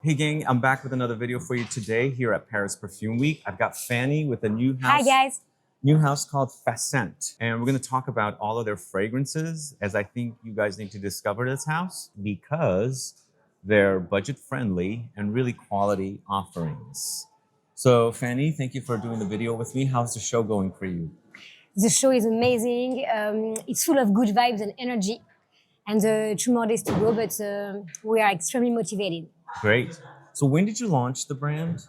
Hey gang, I'm back with another video for you today here at Paris Perfume Week. I've got Fanny with a new house. Hi guys. New house called Fascent. And we're gonna talk about all of their fragrances, as I think you guys need to discover this house because they're budget friendly and really quality offerings. So Fanny, thank you for doing the video with me. How's the show going for you? The show is amazing. It's full of good vibes and energy. And 2 more days to go, but we are extremely motivated. Great. So when did you launch the brand?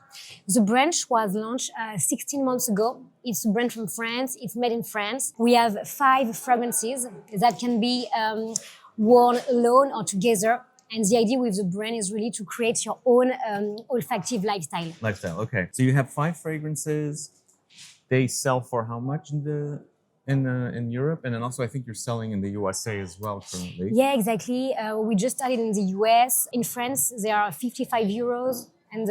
The brand was launched 16 months ago. It's a brand from France. It's made in France. We have 5 fragrances that can be worn alone or together. And the idea with the brand is really to create your own olfactive lifestyle. Lifestyle, okay. So you have 5 fragrances. They sell for how much in Europe? And then also I think you're selling in the USA as well currently. Yeah, exactly. We just started in the US. In France, they are 55 euros. And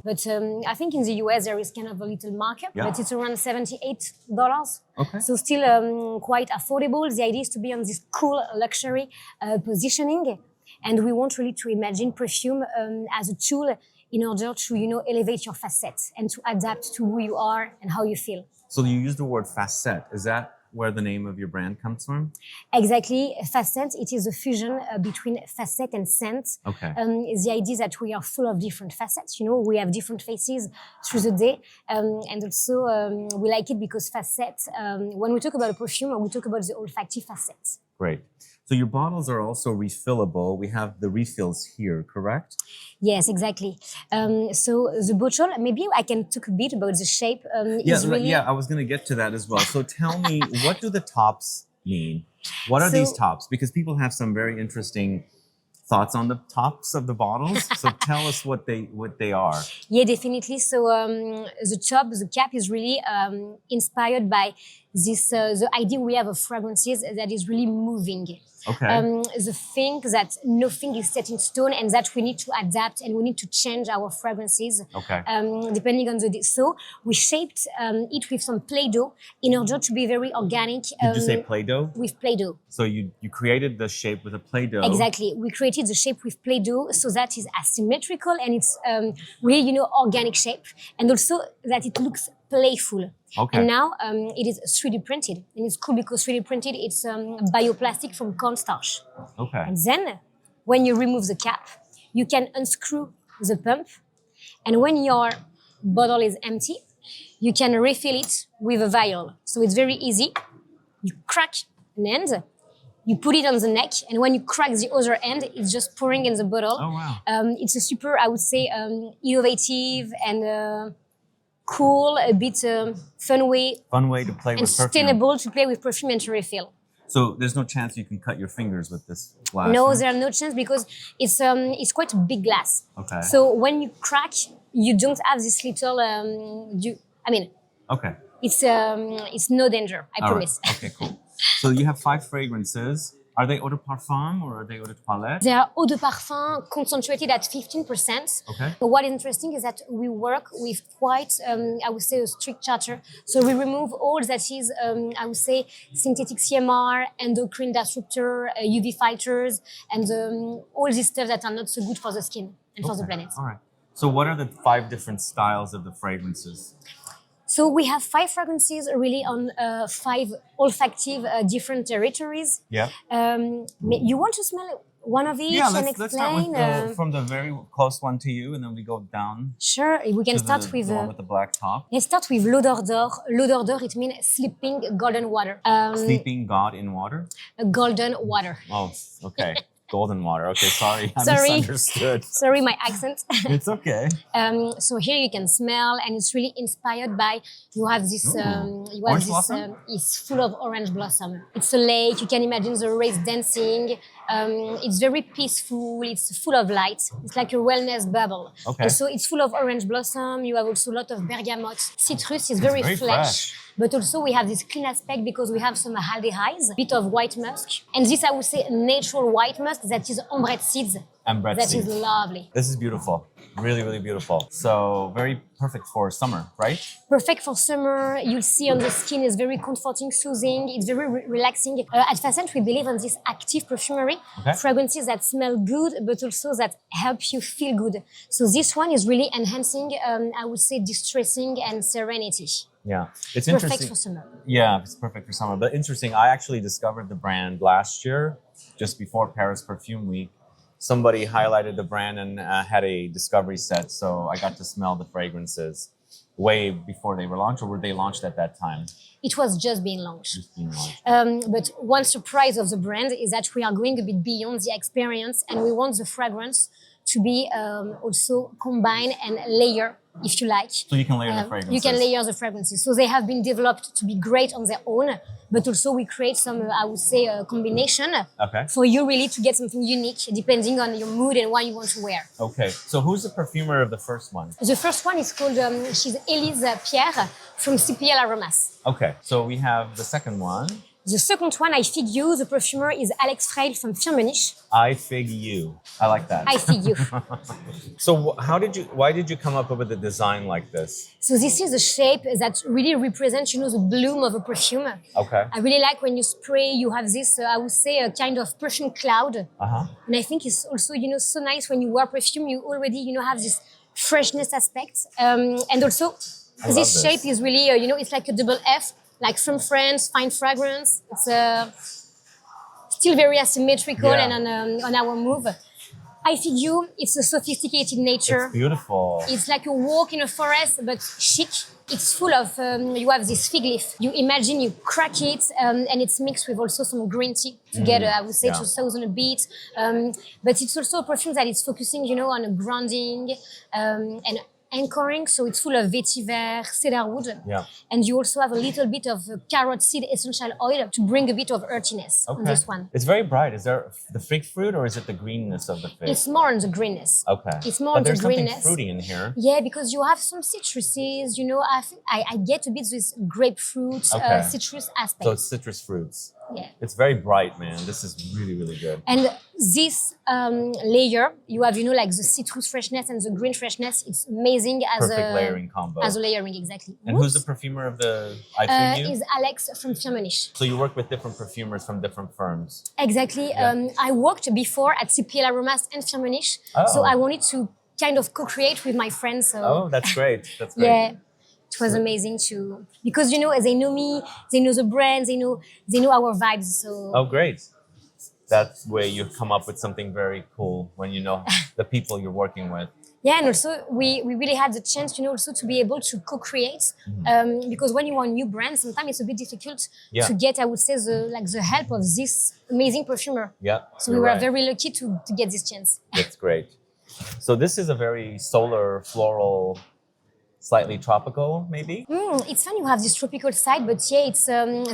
But I think in the US there is kind of a little markup, but it's around $78. Okay. So still quite affordable. The idea is to be on this cool luxury positioning. And we want really to imagine perfume as a tool in order to, elevate your facets and to adapt to who you are and how you feel. So you use the word facet. Is that where the name of your brand comes from? Exactly. Fascent, it is a fusion between facet and scent. Okay. The idea is that we are full of different facets. We have different faces through the day. And also, we like it because facet, when we talk about a perfume, we talk about the olfactive facets. Great. So your bottles are also refillable. We have the refills here, correct? Yes, exactly. So the bottle, maybe I can talk a bit about the shape. Yeah, I was going to get to that as well. So tell me, what do the tops mean? What are these tops? Because people have some very interesting thoughts on the tops of the bottles. So tell us what they are. Yeah, definitely. So the cap is really inspired by this the idea we have of fragrances that is really moving. Okay. The thing that nothing is set in stone and that we need to adapt and we need to change our fragrances depending on the day. So we shaped it with some Play-Doh in order to be very organic. Did you say Play-Doh? With Play-Doh. So you created the shape with a Play-Doh. Exactly. We created the shape with Play-Doh so that is asymmetrical and it's really, organic shape, and also that it looks playful. Okay. And now it is 3D printed. And it's cool because 3D printed, it's bioplastic from cornstarch. Okay. And then when you remove the cap, you can unscrew the pump. And when your bottle is empty, you can refill it with a vial. So it's very easy. You crack an end, you put it on the neck, and when you crack the other end, it's just pouring in the bottle. Oh, wow. It's a super, I would say, innovative and cool, a bit fun way to play with perfume. And sustainable to play with perfume and to refill. So there's no chance you can cut your fingers with this glass? No, there are no chance because it's quite a big glass. Okay. So when you crack, you don't have this little, Okay. It's no danger, I promise. Right. Okay, cool. So you have 5 fragrances. Are they eau de parfum or are they eau de toilette? They are eau de parfum concentrated at 15%. Okay. But what is interesting is that we work with quite, I would say, a strict charter. So we remove all that is, I would say, synthetic CMR, endocrine disruptor, UV fighters, and all these stuff that are not so good for the skin and for the planet. All right. So what are the 5 different styles of the fragrances? So we have 5 fragrances really on 5 olfactive different territories. Yeah. You want to smell one of each and explain? Let's start with from the very close one to you, and then we go down. Sure, we can start with the one with the black top. Let's start with l'odeur d'or. L'odeur d'or, it means sleeping golden water. Sleeping god in water? Golden water. Oh, okay. Golden water. Okay, sorry. I misunderstood. Sorry, my accent. It's okay. So here you can smell, and it's really inspired by, you have this, it's full of orange blossom. It's a lake, you can imagine the rays dancing. It's very peaceful, it's full of light. It's like a wellness bubble. Okay. And so it's full of orange blossom. You have also a lot of bergamot. Citrus is very fresh. But also we have this clean aspect because we have some aldehydes, a bit of white musk. And this, I would say, natural white musk that is ombrette seeds. And bread That is seeds. lovely. This is beautiful. Really, really beautiful. So very perfect for summer, right? Perfect for summer. You'll see on the skin is very comforting, soothing. It's very relaxing. At Fascent, we believe on this active perfumery, Okay. fragrances that smell good, but also that help you feel good. So this one is really enhancing, I would say, distressing and serenity. Yeah, it's Perfect interesting. for summer. Yeah, it's perfect for summer. But interesting, I actually discovered the brand last year, just before Paris Perfume Week. Somebody highlighted the brand and had a discovery set, so I got to smell the fragrances way before they were launched, or were they launched at that time? It was just being launched. Just being launched. But one surprise of the brand is that we are going a bit beyond the experience, and we want the fragrance to be also combined and layer, if you like. So you can layer the fragrances. You can layer the fragrances. So they have been developed to be great on their own, but also we create some, I would say, combination Okay. for you really to get something unique depending on your mood and what you want to wear. Okay, so who's the perfumer of the first one? The first one is called, she's Elise Pierre from CPL Aromas. Okay, so we have the second one. The second one, I Fig You, the perfumer is Alex Freil from Firmenich. I Fig You. I like that. I Fig You. So why did you come up with a design like this? So this is a shape that really represents, the bloom of a perfume. Okay. I really like when you spray, you have this, I would say, a kind of perfume cloud. Uh-huh. And I think it's also, so nice when you wear perfume, you already, have this freshness aspect. And also, love this this. shape is really, it's like a double F, like from France, fine fragrance. It's still very asymmetrical Yeah. and on our move. I Fig You, it's a sophisticated nature. It's beautiful. It's like a walk in a forest, but chic. It's full of, you have this fig leaf. You imagine you crack it, and it's mixed with also some green tea together, I would say, yeah. to soften a bit. But it's also a perfume that is focusing, on a grounding and anchoring. So it's full of vetiver, cedarwood. Yeah. And you also have a little bit of carrot seed essential oil to bring a bit of earthiness on Okay. this one. It's very bright. Is there the fig fruit or is it the greenness of the fig? It's more on the greenness. Okay. It's more But on the there's something greenness. fruity in here. Yeah, because you have some citruses, I think I get a bit this grapefruit Okay. citrus aspect. So it's citrus fruits. Yeah. It's very bright, man. This is really, really good. And this layer, you have, like the citrus freshness and the green freshness. It's amazing as Perfect a layering combo. As a layering, exactly. And who's the perfumer of the I Fig You? Is Alex from Firmenich. So you work with different perfumers from different firms. Exactly. Yeah. I worked before at CPL Aromas and Firmenich, Oh. so I wanted to kind of co-create with my friends. So Oh, that's great. That's great. yeah, it was amazing because they know me, they know the brand, they know our vibes. So Oh, great. That's where you come up with something very cool when you know the people you're working with. yeah, and also we really had the chance, also to be able to co-create because when you are a new brand, sometimes it's a bit difficult Yeah. to get, I would say, the help of this amazing perfumer. Yeah. So we you're were right. very lucky to get this chance. That's great. So this is a very solar, floral, slightly tropical, maybe? It's fun you have this tropical side, but yeah, it's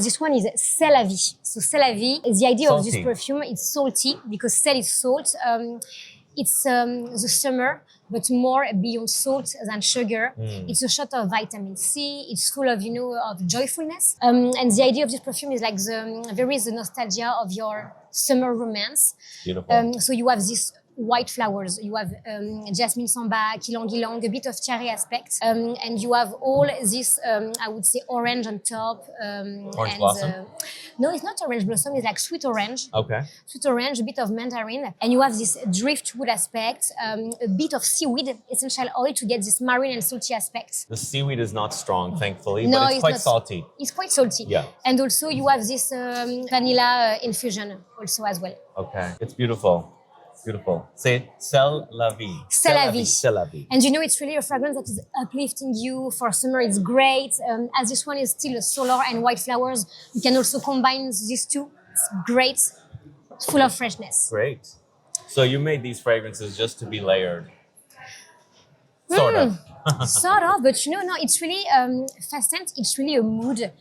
this one is C'est la vie. So C'est la vie. The idea of this Salty. perfume, it's salty because sel is salt. It's the summer, but more beyond salt than sugar. It's a shot of vitamin C. It's full of, of joyfulness. And the idea of this perfume is like there is the nostalgia of your summer romance. Beautiful. So you have this white flowers. You have jasmine samba, ylang ylang, a bit of cherry aspect, and you have all this, I would say, orange on top. Orange blossom? No, it's not orange blossom. It's like sweet orange. Okay. Sweet orange, a bit of mandarin, and you have this driftwood aspect, a bit of seaweed essential oil to get this marine and salty aspect. The seaweed is not strong, thankfully, No, but it's quite not. salty. It's quite salty. Yeah. And also you have this vanilla infusion also as well. Okay. It's beautiful. Beautiful. Say it. C'est la vie. C'est la vie. C'est la vie. And it's really a fragrance that is uplifting you for summer. It's great. As this one is still solar and white flowers, you can also combine these two. It's great. It's full of freshness. Great. So you made these fragrances just to be layered. Sort of. Sort of, but no, it's really Fascent. It's really a mood.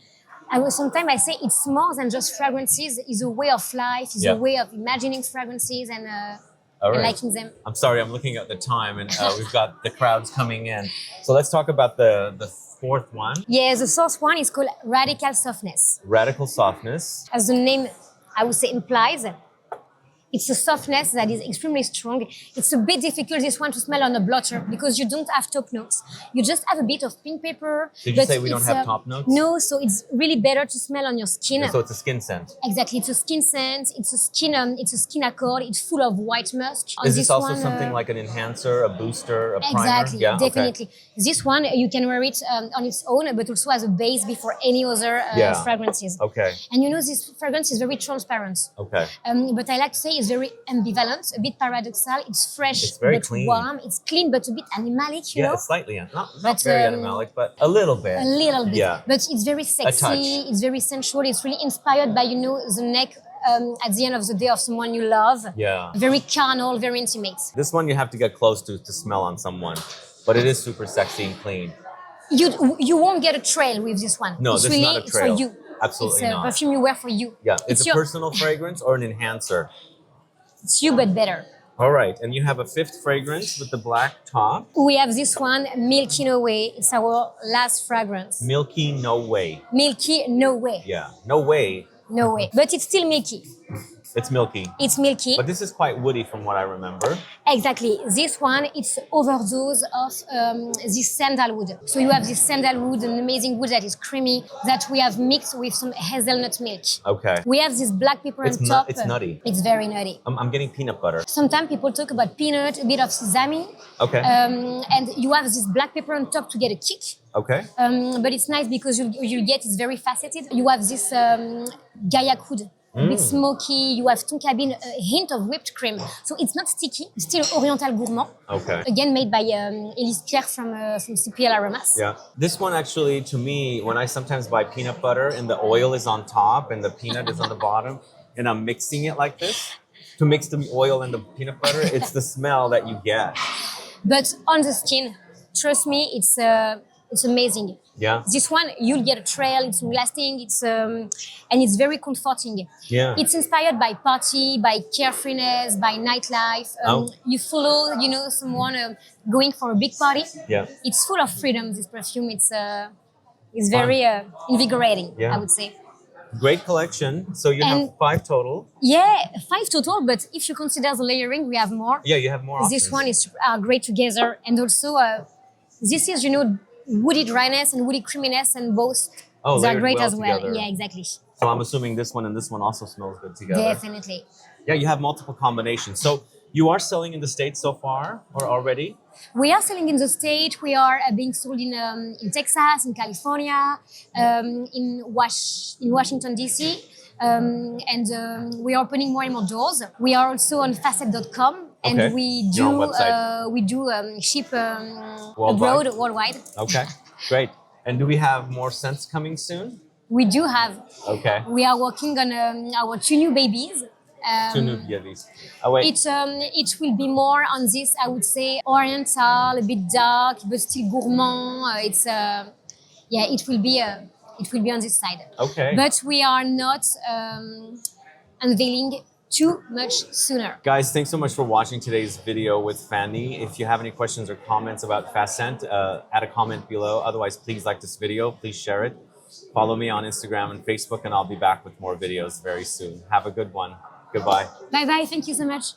Sometimes I say it's more than just fragrances. It's a way of life. It's Yeah. a way of imagining fragrances and All right. liking them. I'm sorry, I'm looking at the time and we've got the crowds coming in. So let's talk about the fourth one. Yeah, the fourth one is called Radical Softness. Radical Softness. As the name, I would say, implies, It's a softness that is extremely strong. It's a bit difficult, this one, to smell on a blotter because you don't have top notes. You just have a bit of pink pepper. Did you say we don't have top notes? No, so it's really better to smell on your skin. Yeah, so it's a skin scent. Exactly, it's a skin scent. It's a skin accord. It's full of white musk. Is this also something like an enhancer, a booster, a primer? Exactly, Yeah, definitely. Okay. This one you can wear it on its own, but also as a base before any other fragrances. Okay. And you know, this fragrance is very transparent. Okay. But I like to say it's very ambivalent, a bit paradoxal. It's fresh, it's very but clean. Warm. It's clean, but a bit animalic, you know? It's slightly, not very animalic, but a little bit. A little bit. Yeah. But it's very sexy. It's very sensual. It's really inspired by, you know, the neck at the end of the day of someone you love. Yeah. Very carnal, very intimate. This one you have to get close to smell on someone, but it is super sexy and clean. You won't get a trail with this one. No, it's this really, is not a trail. It's for you. Absolutely it's a not. perfume you wear for you. Yeah, it's a personal fragrance or an enhancer. It's you, but better. All right, and you have a fifth fragrance with the black top. We have this one, Milky No Way. It's our last fragrance. Milky No Way. Milky No Way. Yeah, no way. No way. But it's still milky. It's milky. It's milky. But this is quite woody from what I remember. Exactly. This one, it's overdose of this sandalwood. So you have this sandalwood, an amazing wood that is creamy, that we have mixed with some hazelnut milk. Okay. We have this black pepper on top. It's nutty. It's very nutty. I'm getting peanut butter. Sometimes people talk about peanut, a bit of sesame. Okay. And you have this black pepper on top to get a kick. Okay. But it's nice because you get, it's very faceted. You have this gaillac wood. A bit smoky, you have tonka bean, a hint of whipped cream. So it's not sticky, it's still Oriental Gourmand. Okay. Again, made by Elise Pierre from CPL Aromas. Yeah. This one actually, to me, when I sometimes buy peanut butter and the oil is on top and the peanut is on the bottom, and I'm mixing it like this, to mix the oil and the peanut butter, it's the smell that you get. But on the skin, trust me, it's amazing. Yeah. This one, you'll get a trail, it's lasting, and it's very comforting. Yeah. It's inspired by party, by carefreeness, by nightlife. You follow, you know, someone going for a big party. Yeah. It's full of freedom, this perfume. It's very invigorating, I would say. Great collection. So you have 5 total. Yeah, 5 total, but if you consider the layering, we have more. Yeah, you have more options. This one is great together. And also, this is, you know, woody dryness and woody creaminess, and both they're great as well. Together. Yeah, exactly. So I'm assuming this one and this one also smells good together. Definitely. Yeah, you have multiple combinations. So you are selling in the States so far or already? We are selling in the States. We are being sold in Texas, in California, in Washington, D.C., and we are opening more and more doors. We are also on Fascent.com. And we do ship abroad, worldwide. Okay, great. And do we have more scents coming soon? We do have. Okay. We are working on our 2 new babies. 2 new babies. Oh wait. It will be more on this, I would say, Oriental, a bit dark, but still gourmand. It will be on this side. Okay. But we are not unveiling too much sooner. Guys, thanks so much for watching today's video with Fanny. If you have any questions or comments about Fascent, add a comment below. Otherwise, please like this video. Please share it. Follow me on Instagram and Facebook, and I'll be back with more videos very soon. Have a good one. Goodbye. Bye-bye. Thank you so much.